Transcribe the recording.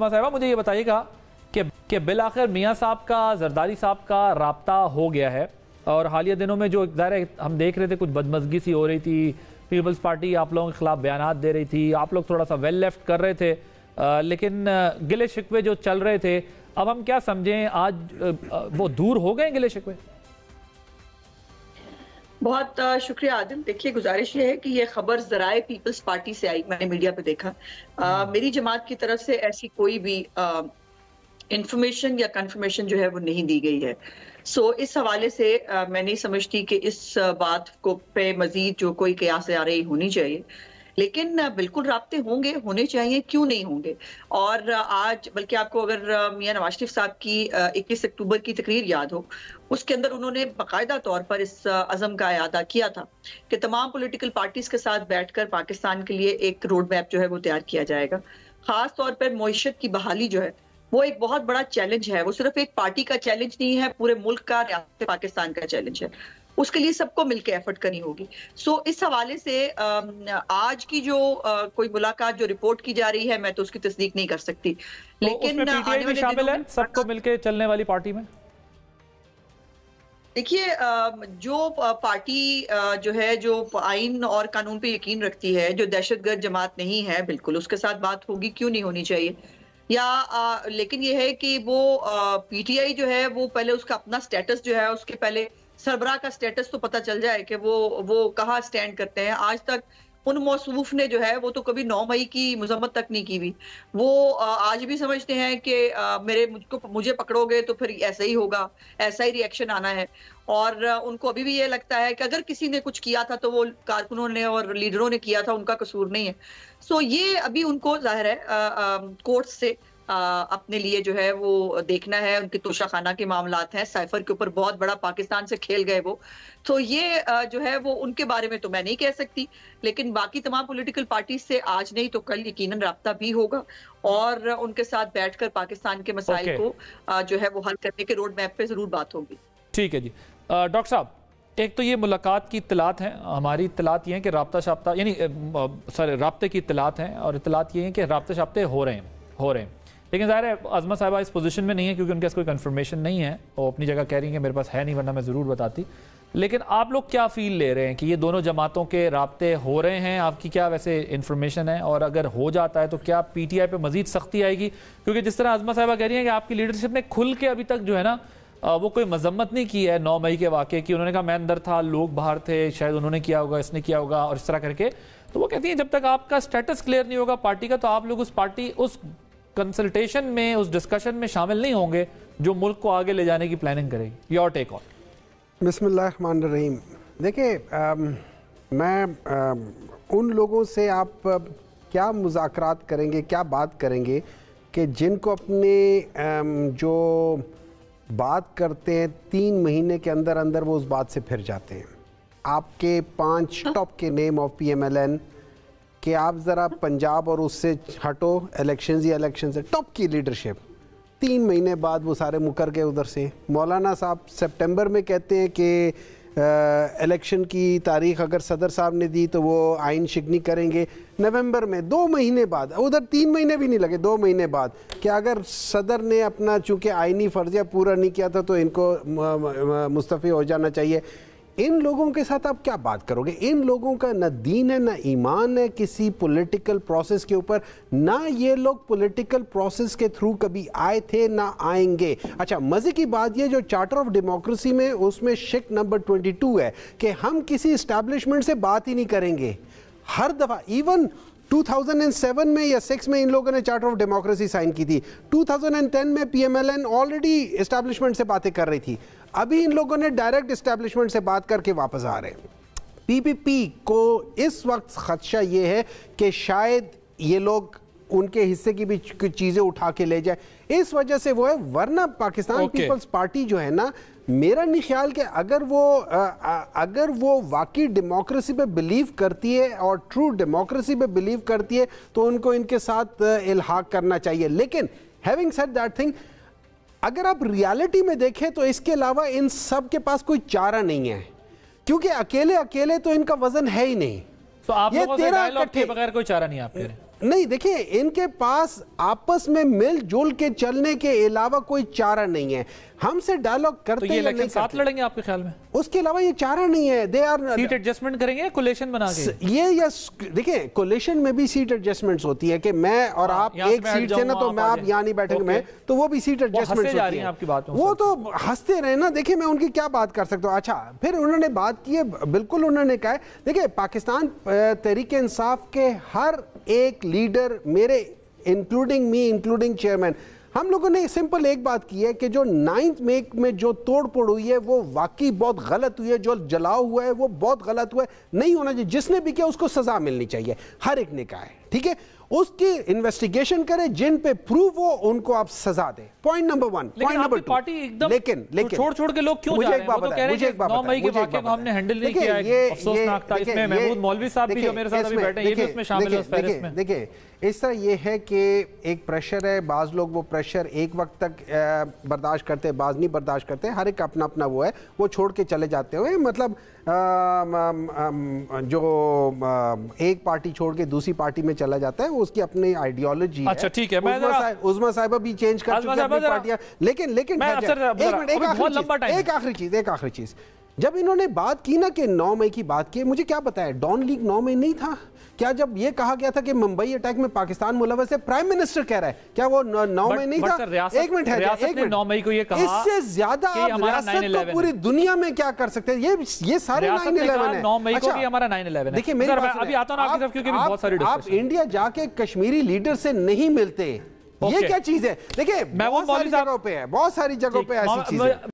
عظما صاحبہ مجھے یہ بتائیے گا کہ بالآخر میاں صاحب کا زرداری صاحب کا رابطہ ہو گیا ہے، اور حالیہ دنوں میں جو ظاہر ہے ہم دیکھ رہے تھے کچھ بدمزگی سی ہو رہی تھی، پیپلز پارٹی آپ لوگوں کے خلاف بیانات دے رہی تھی، آپ لوگ تھوڑا سا ویل لیفٹ کر رہے تھے، لیکن گلے شکوے جو چل رہے تھے اب ہم کیا سمجھیں آج وہ دور ہو گئے گلے شکوے؟ بہت شکریہ عادل. دیکھیے گزارش یہ ہے کہ یہ خبر ذرائع پیپلز پارٹی سے آئی، میں نے میڈیا پہ دیکھا. میری جماعت کی طرف سے ایسی کوئی بھی انفارمیشن یا کنفرمیشن جو ہے وہ نہیں دی گئی ہے. اس حوالے سے میں نہیں سمجھتی کہ اس بات کو پہ مزید جو کوئی قیاس آرائی ہونی چاہیے، لیکن بالکل رابطے ہوں گے، ہونے چاہیے، کیوں نہیں ہوں گے. اور آج بلکہ آپ کو اگر میاں نواز شریف صاحب کی 21 اکتوبر کی تقریر یاد ہو، اس کے اندر انہوں نے باقاعدہ طور پر اس عزم کا اعادہ کیا تھا کہ تمام پولیٹیکل پارٹیز کے ساتھ بیٹھ کر پاکستان کے لیے ایک روڈ میپ جو ہے وہ تیار کیا جائے گا. خاص طور پر معیشت کی بحالی جو ہے وہ ایک بہت بڑا چیلنج ہے، وہ صرف ایک پارٹی کا چیلنج نہیں ہے، پورے ملک کا، ریاست پاکستان کا چیلنج ہے. اس کے لیے سب کو مل کے ایفرٹ کرنی ہوگی. اس حوالے سے آج کی جو کوئی ملاقات جو رپورٹ کی جا رہی ہے میں تو اس کی تصدیق نہیں کر سکتی، لیکن پی ٹی آئی بھی شامل ہے سب کو مل کے چلنے والی پارٹی میں؟ دیکھیے جو پارٹی جو ہے جو آئین اور قانون پہ یقین رکھتی ہے، جو دہشت گرد جماعت نہیں ہے، بالکل اس کے ساتھ بات ہوگی، کیوں نہیں ہونی چاہیے. لیکن یہ ہے کہ وہ پی ٹی آئی جو ہے وہ پہلے اس کا اپنا سٹیٹس جو ہے، اس کے پہلے سربراہ کا سٹیٹس تو پتہ چل جائے کہ وہ کہاں سٹینڈ کرتے ہیں. آج تک ان موصوف نے جو ہے وہ تو کبھی 9 مئی کی مذمت تک نہیں کی ہوئی. وہ آج بھی سمجھتے ہیں کہ مجھے پکڑو گے تو پھر ایسا ہی ہوگا، ایسا ہی ری ایکشن آنا ہے. اور ان کو ابھی بھی یہ لگتا ہے کہ اگر کسی نے کچھ کیا تھا تو وہ کارکنوں نے اور لیڈروں نے کیا تھا، ان کا قصور نہیں ہے. یہ ابھی ان کو ظاہر ہے کورٹ سے اپنے لیے جو ہے وہ دیکھنا ہے. ان کے توشہ خانہ کے معاملات ہیں، سائفر کے اوپر بہت بڑا پاکستان سے کھیل گئے وہ. یہ جو ہے وہ ان کے بارے میں تو میں نہیں کہہ سکتی، لیکن باقی تمام پولیٹیکل پارٹیز سے آج نہیں تو کل یقیناً رابطہ بھی ہوگا، اور ان کے ساتھ بیٹھ کر پاکستان کے مسائل کو جو ہے وہ حل کرنے کے روڈ میپ پہ ضرور بات ہوگی. ٹھیک ہے جی. ڈاکٹر صاحب، ایک تو یہ ملاقات کی اطلاعات ہیں، ہماری اطلاعات یہ ہیں کہ رابطہ یعنی رابطے کی اطلاعات ہیں، اور اطلاعات یہ ہیں کہ رابطے ہو رہے ہیں. لیکن ظاہر ہے عظما صاحبہ اس پوزیشن میں نہیں ہے کیونکہ ان کے پاس کوئی کنفرمیشن نہیں ہے. وہ اپنی جگہ کہہ رہی ہیں کہ میرے پاس ہے نہیں، ورنہ میں ضرور بتاتی. لیکن آپ لوگ کیا فیل لے رہے ہیں کہ یہ دونوں جماعتوں کے رابطے ہو رہے ہیں؟ آپ کی کیا ویسے انفارمیشن ہے؟ اور اگر ہو جاتا ہے تو کیا پی ٹی آئی پہ مزید سختی آئے گی؟ کیونکہ جس طرح عظما صاحبہ کہہ رہی ہیں کہ آپ کی لیڈرشپ نے کھل کے ابھی تک جو ہے نا وہ کوئی مذمت نہیں کی ہے 9 مئی کے واقعے کی. انہوں نے کہا میں اندر تھا، لوگ باہر تھے، شاید انہوں نے کیا ہوگا، اس نے کیا ہوگا، اور اس طرح کر کے. تو وہ کہتی ہیں جب تک آپ کا سٹیٹس کلیئر نہیں ہوگا پارٹی کا تو آپ لوگ اس کنسلٹیشن میں، اس ڈسکشن میں شامل نہیں ہوں گے جو ملک کو آگے لے جانے کی پلاننگ کرے گی. یور ٹیک آن. بسم اللہ الرحمن الرحیم. دیکھیں میں ان لوگوں سے آپ کیا مذاکرات کریں گے، کیا بات کریں گے کہ جن کو اپنے جو بات کرتے ہیں 3 مہینے کے اندر وہ اس بات سے پھر جاتے ہیں. آپ کے 5 ٹاپ کے name of P M L N کہ آپ ذرا پنجاب اور اس سے ہٹو، الیکشن سے ٹاپ کی لیڈرشپ 3 مہینے بعد وہ سارے مکر گئے ادھر سے. مولانا صاحب سپٹمبر میں کہتے ہیں کہ الیکشن کی تاریخ اگر صدر صاحب نے دی تو وہ آئین شکنی کریں گے. نومبر میں 2 مہینے بعد، ادھر 3 مہینے بھی نہیں لگے، 2 مہینے بعد کہ اگر صدر نے اپنا چونکہ آئینی فرضیہ پورا نہیں کیا تھا تو ان کو مستعفی ہو جانا چاہیے. ان لوگوں کے ساتھ آپ کیا بات کرو گے؟ ان لوگوں کا نہ دین ہے نہ ایمان ہے کسی پولیٹیکل پروسیس کے اوپر، نہ یہ لوگ پولیٹیکل پروسیس کے تھرو کبھی آئے تھے نہ آئیں گے. اچھا مزے کی بات یہ جو چارٹر آف ڈیموکریسی میں اس میں شک نمبر 22 ہے کہ ہم کسی اسٹیبلشمنٹ سے بات ہی نہیں کریں گے. ہر دفعہ ایون 2007 میں یا 6 میں ان لوگوں نے چارٹر آف ڈیموکریسی سائن کی تھی. 2010 میں P M L N already establishment سے باتیں کر رہی تھی. ابھی ان لوگوں نے ڈائریکٹ اسٹیبلشمنٹ سے بات کر کے واپس آ رہے ہیں. پی پی پی کو اس وقت خدشہ یہ ہے کہ شاید یہ لوگ ان کے حصے کی بھی چیزیں اٹھا کے لے جائے، اس وجہ سے وہ ہے. ورنہ پاکستان پیپلز پارٹی جو ہے نا، میرا نہیں خیال کہ اگر وہ واقعی ڈیموکریسی پہ بلیو کرتی ہے اور ٹرو ڈیموکریسی پہ بلیو کرتی ہے تو ان کو ان کے ساتھ الحاق کرنا چاہیے. لیکن ہیونگ سیڈ دیٹ تھنگ، اگر آپ ریالٹی میں دیکھیں تو اس کے علاوہ ان سب کے پاس کوئی چارہ نہیں ہے، کیونکہ اکیلے تو ان کا وزن ہے ہی نہیں. تو آپ لوگوں سے ڈائیلاگ کے بغیر کوئی چارہ نہیں آپ کہہ رہے ہیں؟ نہیں دیکھیں ان کے پاس آپس میں مل جل کے چلنے کے علاوہ کوئی چارہ نہیں ہے. ہم سے ڈائیلاگ کرتے تو یہ الیکشن ساتھ لڑیں گے آپ کے خیال میں؟ اس کے علاوہ یہ چارہ نہیں ہے. دے آر سیٹ ایڈجسٹمنٹ کریں گے کولیشن بنا کے؟ یہ دیکھیں کولیشن میں بھی سیٹ ایڈجسٹمنٹس ہوتی ہے کہ میں اور آپ ایک سیٹ سے نا تو میں آپ یہاں نہیں بیٹھیں گے میں تو وہ بھی سیٹ ایڈجسٹمنٹس ہوتی ہیں. وہ تو ہنستے رہے نا. دیکھیں میں ان کی کیا بات کر سکتا ہوں. اچھا پھر انہوں نے بات کی ہے بالکل انہوں نے کہا ہے دیکھیں پاکستان تحریک انصاف کے ہر ایک لیڈر میرے انکلوڈنگ می انکلوڈنگ چیئرمین ہم لوگوں نے سمپل ایک بات کی ہے کہ جو 9th مئی میں جو توڑ پھوڑ ہوئی ہے وہ واقعی بہت غلط ہوئی ہے. جو جلاؤ ہوا ہے وہ بہت غلط ہوا ہے. نہیں ہونا چاہیے. جس نے بھی کیا اس کو سزا ملنی چاہیے. ہر ایک نے کہا ہے ٹھیک ہے. اس کی انویسٹیگیشن کرے جن پہ پروف ہو ان کو آپ سزا دیں. Point number 1. پوائنٹ نمبر 2 لیکن چھوڑ کے لوگ کیوں جا رہے ہیں؟ وہ تو کہہ رہے ہیں کہ 9 مئی کے واقعے کو ہم نے ہینڈل نہیں کیا ہے. افسوسناک تھا. اس میں محمود مولوی صاحب بھی جو میرے ساتھ ابھی بیٹھے ہیں یہ بھی اس میں شامل ہے اس فہرست میں. دیکھیں اس طرح یہ ہے کہ ایک پریشر ہے. بعض لوگ وہ پریشر ایک وقت تک برداشت کرتے ہیں بعض نہیں برداشت کرتے. ہر ایک اپنا اپنا وہ ہے وہ چھوڑ کے چلے جاتے ہوئے. مطلب جو ایک پارٹی چھوڑ کے دوسری پارٹی میں چلا جاتا ہے وہ اس کی اپنی آئیڈیالوجی ہے. اچھا ٹھیک ہے. عظمیٰ صاحبہ بھی چینج کر چکی اپنی پارٹیاں. لیکن ایک آخری چیز جب انہوں نے بات کی نا کہ 9 مئی کی بات کی مجھے کیا پتا ہے ڈان لیگ 9 مئی نہیں تھا کیا؟ جب یہ کہا گیا تھا کہ ممبئی اٹیک میں پاکستان ملوث ہے پرائم منسٹر کہہ رہا ہے کیا وہ 9 مئی نہیں تھا؟ ایک منٹ ہے 9 مئی کو یہ کہا اس سے زیادہ آپ ریاست کو پوری دنیا میں کیا کر سکتے ہیں؟ یہ سارے 9/11 ہے. 9 مئی کو بھی ہمارا 9/11 ہے. دیکھیں میری بات ابھی آتا ہوں آپ کی طرف کیونکہ بہت ساری آپ انڈیا جا کے کشمیری لیڈر سے نہیں ملتے. یہ کیا چیز ہے؟ دیکھیں بہت ساری جگہوں پہ ہے بہت ساری جگہوں پہ ایسی چیزیں